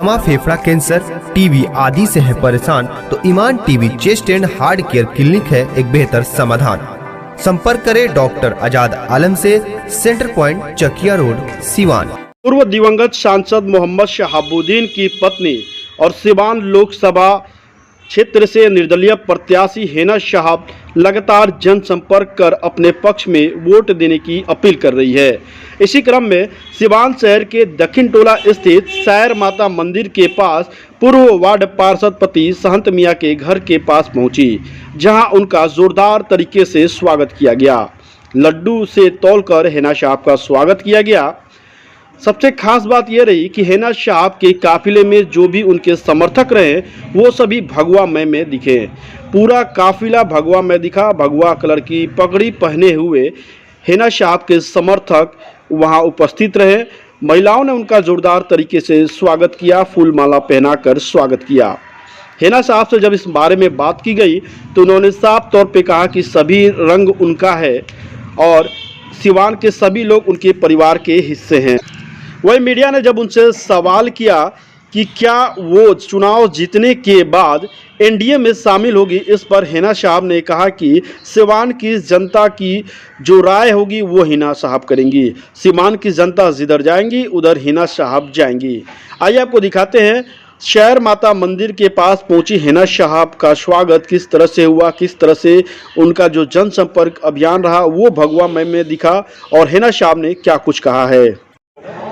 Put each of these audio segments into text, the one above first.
Asthma, फेफड़ा cancer, TB आदि से है परेशान तो Iman TB chest and heart care clinic है एक बेहतर समाधान। संपर्क करें डॉक्टर आजाद आलम से, centre point, Chakiya road, Siwan. पूर्व दिवंगत सांसद मोहम्मद शहाबुद्दीन की पत्नी और सिवान लोकसभा क्षेत्र से निर्दलीय प्रत्याशी हिना शहाब लगातार जनसंपर्क कर अपने पक्ष में वोट देने की अपील कर रही है। इसी क्रम में सिवान शहर के दक्षिण टोला स्थित सैर माता मंदिर के पास पूर्व वार्ड पार्षद पति सहंत मियां के घर के पास पहुंची, जहां उनका जोरदार तरीके से स्वागत किया गया। लड्डू से तौलकर हिना शहाब का स्वागत किया गया। सबसे खास बात यह रही कि हिना शहाब के काफिले में जो भी उनके समर्थक रहे वो सभी भगवा मय में दिखे। पूरा काफिला भगवा में दिखा। भगवा कलर की पगड़ी पहने हुए हिना शहाब के समर्थक वहां उपस्थित रहे। महिलाओं ने उनका जोरदार तरीके से स्वागत किया, फूल माला पहनाकर स्वागत किया। हिना शहाब से जब इस बारे में बात की गई तो उन्होंने साफ तौर पे कहा कि सभी रंग उनका है और सिवान के सभी लोग उनके परिवार के हिस्से हैं। वही मीडिया ने जब उनसे सवाल किया कि क्या वो चुनाव जीतने के बाद एनडीए में शामिल होगी, इस पर हिना शहाब ने कहा कि सिवान की जनता की जो राय होगी वो हिना शहाब करेंगी। सिवान की जनता जिधर जाएंगी उधर हिना शहाब जाएंगी। आइए आपको दिखाते हैं शहर माता मंदिर के पास पहुंची हिना शहाब का स्वागत किस तरह से हुआ, किस तरह से उनका जो जनसंपर्क अभियान रहा वो भगवा मय में दिखा और हिना शहाब ने क्या कुछ कहा है।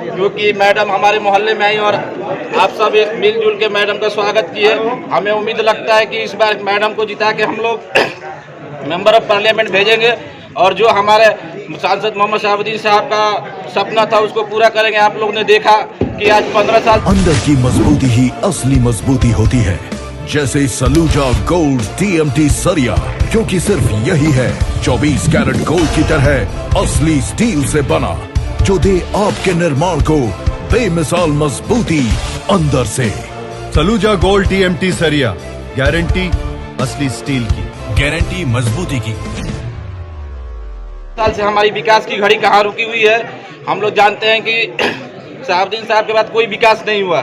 क्योंकि मैडम हमारे मोहल्ले में आई और आप सब एक मिलजुल के मैडम का स्वागत किए। हमें उम्मीद लगता है कि इस बार मैडम को जिता के हम लोग मेंबर ऑफ पार्लियामेंट भेजेंगे और जो हमारे सांसद मोहम्मद शहाबुद्दीन साहब का सपना था उसको पूरा करेंगे। आप लोग ने देखा कि आज 15 साल अंदर की मजबूती ही असली मजबूती होती है, जैसे सलूजा गोल्ड TMT सरिया, क्योंकि सिर्फ यही है 24 कैरेट गोल्ड की तरह असली स्टील से बना, जो दे आपके निर्माण को बेमिसाल मजबूती अंदर से। सलूजा गोल्ड TMT सरिया, गारंटी असली स्टील की, गारंटी मजबूती की। साल से हमारी विकास की घड़ी कहाँ रुकी हुई है। हम लोग जानते हैं कि शहाबुद्दीन साहब के बाद कोई विकास नहीं हुआ,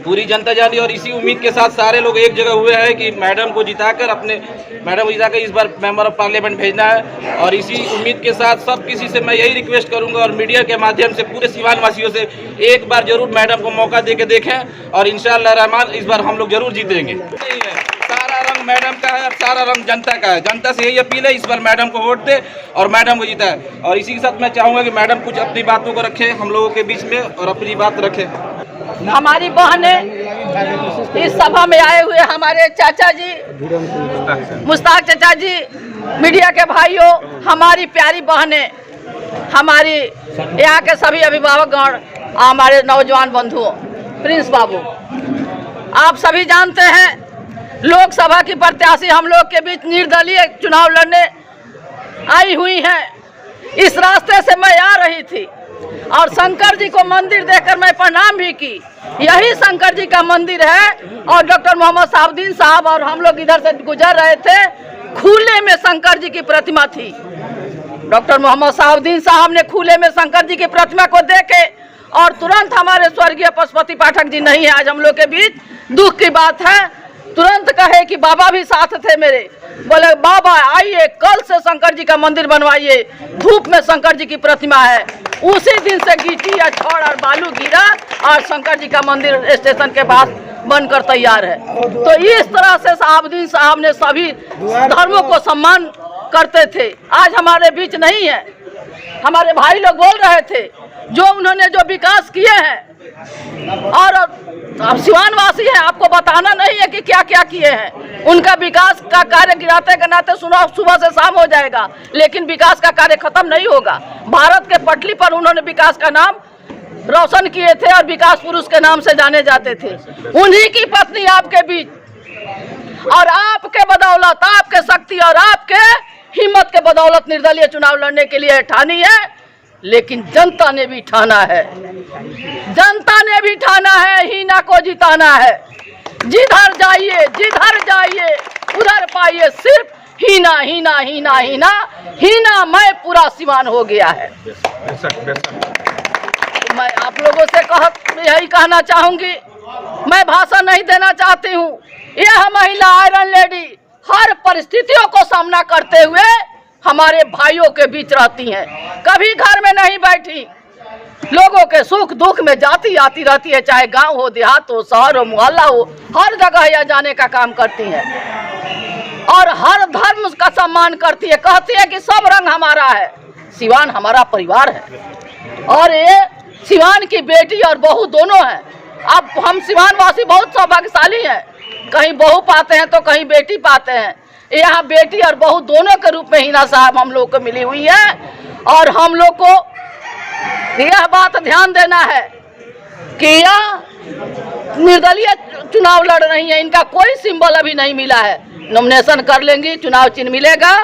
पूरी जनता जानी। और इसी उम्मीद के साथ सारे लोग एक जगह हुए हैं कि मैडम को जिताकर इस बार मेंबर ऑफ पार्लियामेंट भेजना है। और इसी उम्मीद के साथ सब किसी से मैं यही रिक्वेस्ट करूंगा और मीडिया के माध्यम से पूरे सिवान वासियों से एक बार जरूर मैडम को मौका दे के देखें और इंशाअल्लाह रहमान इस बार हम लोग जरूर जीतेंगे। सारा रंग मैडम का है और सारा रंग जनता का है। जनता से यही अपील है इस बार मैडम को वोट दे और मैडम को जिताए। और इसी के साथ मैं चाहूँगा कि मैडम कुछ अपनी बातों को रखे हम लोगों के बीच में और अपनी बात रखे। हमारी बहनें, इस सभा में आए हुए हमारे चाचा जी मुश्ताक चाचा जी, मीडिया के भाइयों, हमारी प्यारी बहनें, हमारी यहाँ के सभी अभिभावकगण, हमारे नौजवान बंधुओं, प्रिंस बाबू, आप सभी जानते हैं लोकसभा की प्रत्याशी हम लोग के बीच निर्दलीय चुनाव लड़ने आई हुई हैं। इस रास्ते से मैं आ रही थी और शंकर जी को मंदिर देखकर मैं प्रणाम भी की। यही शंकर जी का मंदिर है और डॉक्टर मोहम्मद शहाबुद्दीन साहब और हम लोग इधर से गुजर रहे थे, खुले में शंकर जी की प्रतिमा थी। डॉक्टर मोहम्मद शहाबुद्दीन साहब ने खुले में शंकर जी की प्रतिमा को देखे और तुरंत हमारे स्वर्गीय पशुपति पाठक जी नहीं है आज हम लोग के बीच, दुख की बात है, तुरंत कहे कि बाबा भी साथ थे मेरे, बोले बाबा आइए कल से शंकर जी का मंदिर बनवाइए, धूप में शंकर जी की प्रतिमा है। उसी दिन से गिट्टी या छड़ और बालू गिरा और शंकर जी का मंदिर स्टेशन के पास बनकर तैयार है। तो इस तरह से शहाबुद्दीन साहब ने सभी धर्मों को सम्मान करते थे, आज हमारे बीच नहीं है। हमारे भाई लोग बोल रहे थे जो उन्होंने जो विकास किए हैं और आप सिवानवासी हैं, आपको बताना नहीं है कि क्या क्या किए हैं। उनका विकास का कार्य गिराते गिराते सुबह से शाम हो जाएगा, लेकिन विकास का कार्य खत्म नहीं होगा। भारत के पटली पर उन्होंने विकास का नाम रोशन किए थे और विकास पुरुष के नाम से जाने जाते थे। उन्हीं की पत्नी आपके बीच और आपके बदौलत, आपके शक्ति और आपके हिम्मत के बदौलत निर्दलीय चुनाव लड़ने के लिए ठानी है। लेकिन जनता ने भी ठाना है, जनता ने भी ठाना है, हिना को जिताना है। जिधर जाइए उधर पाइए सिर्फ हिना हिना हिना हिना हिना। मैं पूरा सिवान हो गया है। मैं आप लोगों से यही कहना चाहूंगी मैं भाषण नहीं देना चाहती हूँ। यह महिला आयरन लेडी हर परिस्थितियों को सामना करते हुए हमारे भाइयों के बीच रहती हैं। कभी घर में नहीं बैठी, लोगों के सुख दुख में जाती आती रहती है, चाहे गांव हो, देहात हो, शहर हो, मोहल्ला हो, हर जगह यह जाने का काम करती है और हर धर्म का सम्मान करती है। कहती है कि सब रंग हमारा है, सिवान हमारा परिवार है और ये सिवान की बेटी और बहू दोनों हैं। अब हम सिवान वासी बहुत सौभाग्यशाली हैं, कहीं बहू पाते हैं तो कहीं बेटी पाते हैं। यहाँ बेटी और बहू दोनों के रूप में हिना साहब हम लोग को मिली हुई है और हम लोग को यह बात ध्यान देना है कि यह निर्दलीय चुनाव लड़ रही है, इनका कोई सिंबल अभी नहीं मिला है। नॉमिनेशन कर लेंगी, चुनाव चिन्ह मिलेगा।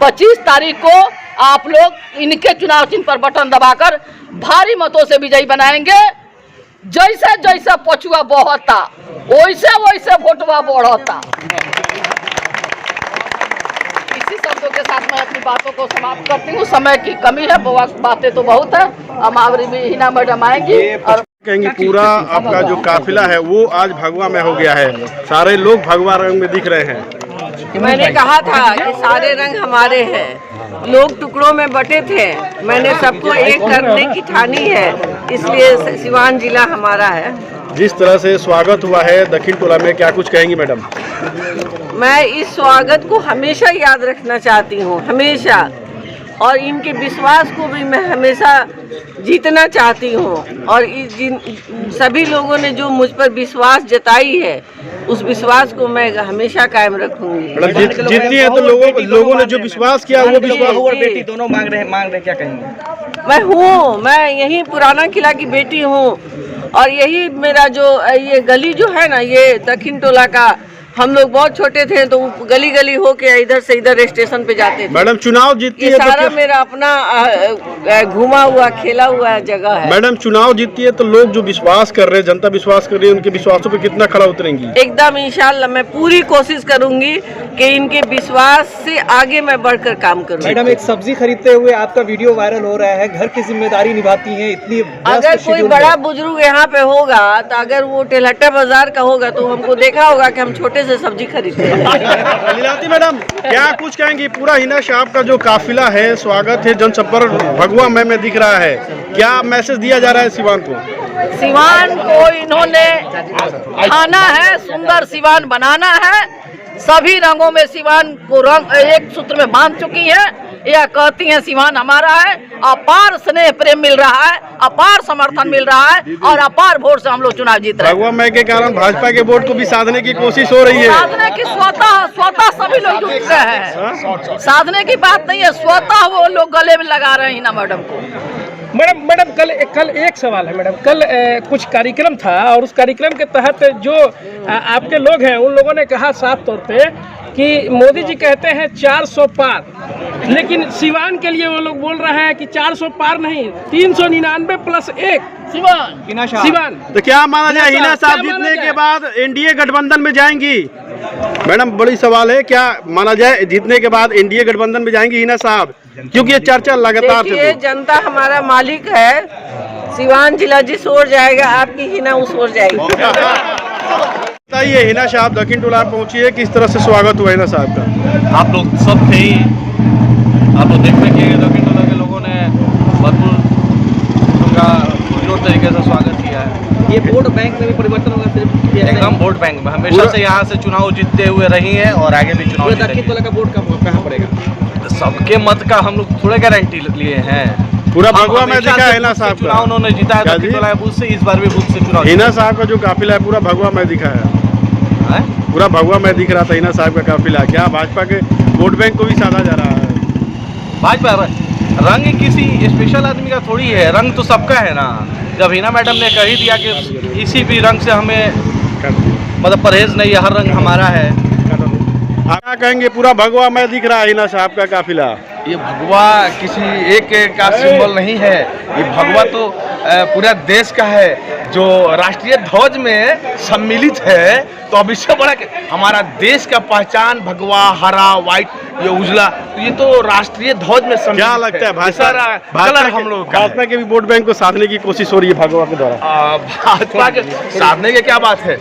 25 तारीख को आप लोग इनके चुनाव चिन्ह पर बटन दबाकर भारी मतों से विजयी बनाएंगे। जैसे जैसे पछुआ बढ़ता वैसे वैसे वोटवा बढ़ता। इसी शब्दों के साथ मैं अपनी बातों को समाप्त करती हूँ। समय की कमी है, बातें तो बहुत है। हमारी भी हिना मैडम आएंगी और कहेंगे पूरा आपका जो काफिला है वो आज भगवा में हो गया है, सारे लोग भगवा रंग में दिख रहे हैं। मैंने कहा था कि सारे रंग हमारे हैं, लोग टुकड़ों में बटे थे, मैंने सबको एक करने की ठानी है, इसलिए सिवान जिला हमारा है। जिस तरह से स्वागत हुआ है दक्षिण टोला में, क्या कुछ कहेंगी मैडम? मैं इस स्वागत को हमेशा याद रखना चाहती हूँ, हमेशा, और इनके विश्वास को भी मैं हमेशा जीतना चाहती हूँ और सभी लोगों ने जो मुझ पर विश्वास जताई है उस विश्वास को मैं हमेशा कायम रखूंगी। जीतती है तो लोगों ने जो विश्वास किया वो विश्वास और बेटी दोनों मांग रहे क्या कहेंगे? मैं यही पुराना किला की बेटी हूँ और यही मेरा जो ये गली जो है ना, ये दक्षिण टोला का, हम लोग बहुत छोटे थे तो गली गली होके इधर से इधर स्टेशन पे जाते थे। मैडम चुनाव जीतती है सारा तो मेरा अपना घुमा हुआ खेला हुआ जगह है। मैडम चुनाव जीतती है तो लोग जो विश्वास कर रहे हैं, जनता विश्वास कर रही है, उनके विश्वासों पे कितना खरा उतरेंगी? एकदम इंशाल्लाह मैं पूरी कोशिश करूंगी कि इनके विश्वास से आगे मैं बढ़कर काम करूँ। मैडम एक सब्जी खरीदते हुए आपका वीडियो वायरल हो रहा है, घर की जिम्मेदारी निभाती है इतनी। अगर कोई बड़ा बुजुर्ग यहाँ पे होगा तो अगर वो टेलहट्टा बाजार का होगा तो हमको देखा होगा कि हम छोटे से सब्जी खरीदते हैं। लीलावती मैडम क्या कुछ कहेंगी? पूरा हिना साहब का जो काफिला है, स्वागत है, जनसंपर्क भगवा में दिख रहा है, क्या मैसेज दिया जा रहा है सिवान को? सिवान को इन्होंने खाना है, सुंदर सिवान बनाना है। सभी रंगों में सिवान को रंग एक सूत्र में बांध चुकी है। यह कहती हैं सिवान हमारा है। अपार स्नेह प्रेम मिल रहा है, अपार समर्थन मिल रहा है और अपार वोट से हम लोग चुनाव जीत रहे हैं। भगवा मय के कारण भाजपा के वोट को भी साधने की कोशिश हो रही है। साधने की स्वतः सभी लोग जुट रहे हैं। साधने की बात नहीं है, स्वतः वो लोग गले में लगा रहे हैं ना मैडम को। मैडम कल एक सवाल है मैडम, कल कुछ कार्यक्रम था और उस कार्यक्रम के तहत जो आपके लोग हैं उन लोगों ने कहा साफ तौर पे कि मोदी जी कहते हैं 400 पार, लेकिन सिवान के लिए वो लोग बोल रहे हैं कि 400 पार नहीं, 399 + 1 सिवान। तो क्या माना जाए हिना साहब जीतने के बाद एनडीए गठबंधन में जाएंगी? मैडम बड़ी सवाल है, क्या माना जाए जीतने के बाद एनडीए गठबंधन में जाएंगी हिना साहब? क्योंकि ये चर्चा लगातार देखिए, जनता हमारा मालिक है, सिवान जिला जिस ओर जाएगा आपकी हिना उस ओर जाएगी। बताइए हिना साहब दक्षिण टोला पहुंची है, किस तरह से स्वागत हुआ हिना साहब का? आप लोग सब थे ही, आप लोग देख रहे हैं कि दक्षिण टोला के लोगों ने भरपूर उनका पुरजोर तरीके से स्वागत किया है। ये वोट बैंक में भी परिवर्तन होगा? सिर्फ एकदम वोट बैंक में हमेशा से यहाँ से चुनाव जीतते हुए रही है और आगे भी चुनाव दक्षिण टोला का वोट कहाँ पड़ेगा? सबके मत का हम लोग थोड़े गारंटी लिए हैं। पूरा भगवा में दिखा है हिना साहब का चुनाव उन्होंने जीता है दक्षिण टोला बूथ से, इस बार भी बूथ से चुनाव। हिना साहब का जो काफिला है पूरा भगवा में दिखा है, पूरा भगवा में दिख रहा था हिना साहब का काफिला। क्या भाजपा के वोट बैंक को भी साधा जा रहा है? भाजपा रंग किसी स्पेशल आदमी का थोड़ी है, रंग तो सबका है ना। जब हिना मैडम ने कह ही दिया कि इसी भी रंग से हमें मतलब परहेज नहीं है, हर रंग हमारा है। क्या कहेंगे? पूरा भगवा में दिख रहा है हिना साहब का काफिला। ये भगवा किसी एक का सिंबल नहीं है, ये भगवा तो पूरा देश का है, जो राष्ट्रीय ध्वज में सम्मिलित है। तो अब इससे बड़ा हमारा देश का पहचान भगवा, हरा, व्हाइट ये उजला, तो ये तो राष्ट्रीय ध्वज में सम्मिलित क्या लगता है भाजपा कलर हम लोग भाजपा के भी वोट बैंक को साधने की कोशिश हो रही है भागवा के द्वारा? भाजपा के साधने की क्या बात है,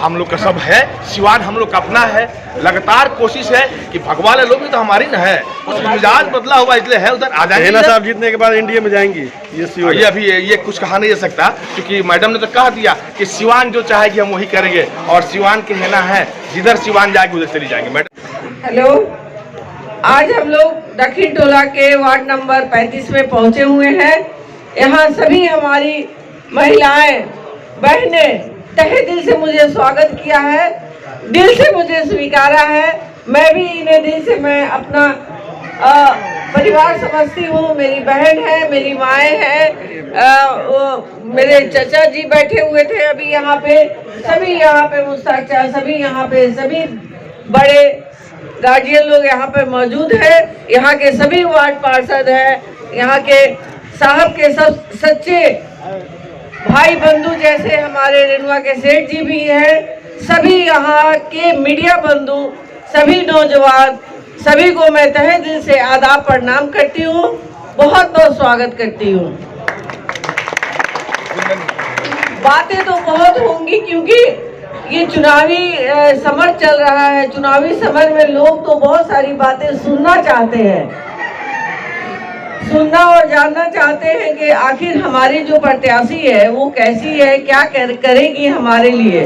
हम लोग का सब है, सिवान हम लोग का अपना है, लगातार कोशिश है कि भगवा वाले लोग भी तो हमारी न है, कुछ मिजाज बदला हुआ इसलिए है, उधर आ जाएंगे। हेना साहब जीतने के बाद इंडिया में जाएंगी ये अभी ये कुछ कहा नहीं जा सकता, क्योंकि मैडम ने तो कह दिया कि सिवान जो चाहेगी हम वही करेंगे, और सिवान के हेना है, जिधर सिवान जाएगी उधर चली जाएंगे। मैडम हेलो, आज हम लोग दक्षिण टोला के वार्ड नंबर 35 में पहुंचे हुए हैं। यहाँ सभी हमारी महिलाएं बहनें तहे दिल से मुझे स्वागत किया है, दिल से मुझे स्वीकारा है। मैं भी इन्हें दिल से मैं अपना परिवार समझती हूँ। मेरी बहन है, मेरी माएँ हैं, मेरे चाचा जी बैठे हुए थे अभी यहाँ पे, सभी यहाँ पे मुस्ताक चा, सभी यहाँ पे, सभी बड़े गार्जियन लोग यहाँ पे मौजूद है। यहाँ के सभी वार्ड पार्षद हैं, यहाँ के साहब के सब सच्चे भाई बंधु जैसे हमारे रेणुआ के सेठ जी भी हैं। सभी यहाँ के मीडिया बंधु, सभी नौजवान, सभी को मैं तहे दिल से आदाब प्रणाम करती हूँ, बहुत बहुत स्वागत करती हूँ। बातें तो बहुत होंगी क्योंकि ये चुनावी समर चल रहा है। चुनावी समर में लोग तो बहुत सारी बातें सुनना चाहते हैं, सुनना और जानना चाहते हैं कि आखिर हमारी जो प्रत्याशी है वो कैसी है, क्या करेगी हमारे लिए।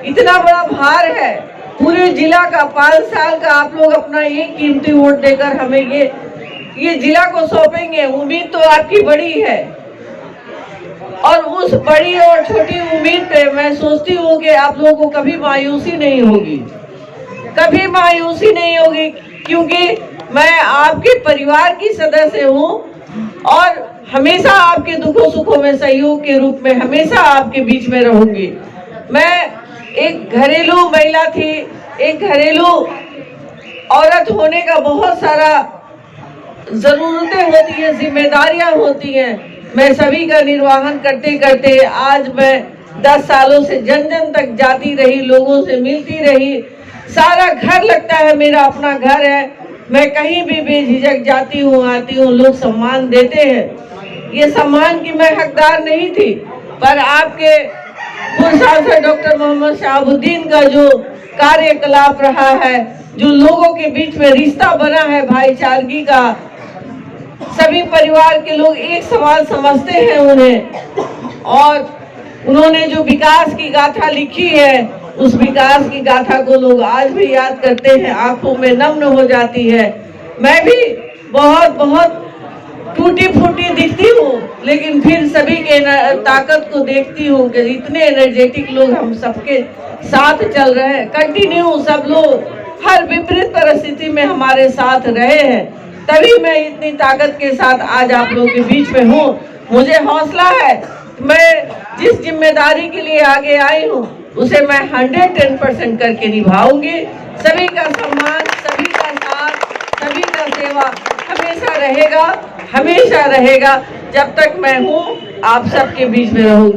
इतना बड़ा भार है पूरे जिला का, 5 साल का आप लोग अपना एक कीमती वोट देकर हमें ये जिला को सौंपेंगे। उम्मीद तो आपकी बड़ी है, और उस बड़ी और छोटी उम्मीद पे मैं सोचती हूँ कि आप लोगों को कभी मायूसी नहीं होगी, कभी मायूसी नहीं होगी, क्योंकि मैं आपके परिवार की सदस्य हूँ और हमेशा आपके दुखों सुखों में सहयोग के रूप में हमेशा आपके बीच में रहूंगी। मैं एक घरेलू महिला थी, एक घरेलू औरत होने का बहुत सारा जरूरतें होती हैं, जिम्मेदारियां होती हैं। मैं सभी का निर्वहन करते करते आज मैं 10 सालों से जन जन तक जाती रही, लोगों से मिलती रही। सारा घर लगता है मेरा अपना घर है। मैं कहीं भी बेझिझक जाती हूँ, आती हूँ, लोग सम्मान देते हैं। ये सम्मान की मैं हकदार नहीं थी, पर आपके पूर्व सांसद डॉक्टर मोहम्मद शहाबुद्दीन का जो कार्यकलाप रहा है, जो लोगों के बीच में रिश्ता बना है भाईचारगी का, सभी परिवार के लोग एक सवाल समझते हैं उन्हें, और उन्होंने जो विकास की गाथा लिखी है उस विकास की गाथा को लोग आज भी याद करते हैं, आंखों में नम हो जाती है। मैं भी बहुत बहुत टूटी फूटी दिखती हूँ, लेकिन फिर सभी के ताकत को देखती हूँ कि इतने एनर्जेटिक लोग हम सबके साथ चल रहे हैं। कंटिन्यू सब लोग हर विपरीत परिस्थिति में हमारे साथ रहे हैं, तभी मैं इतनी ताकत के साथ आज आप लोगों के बीच में हूँ। मुझे हौसला है, मैं जिस जिम्मेदारी के लिए आगे आई हूँ उसे मैं 110% करके निभाऊंगी। सभी का सम्मान, सभी का साथ, सभी का सेवा हमेशा रहेगा, हमेशा रहेगा। जब तक मैं हूँ आप सबके बीच में रहूंगी।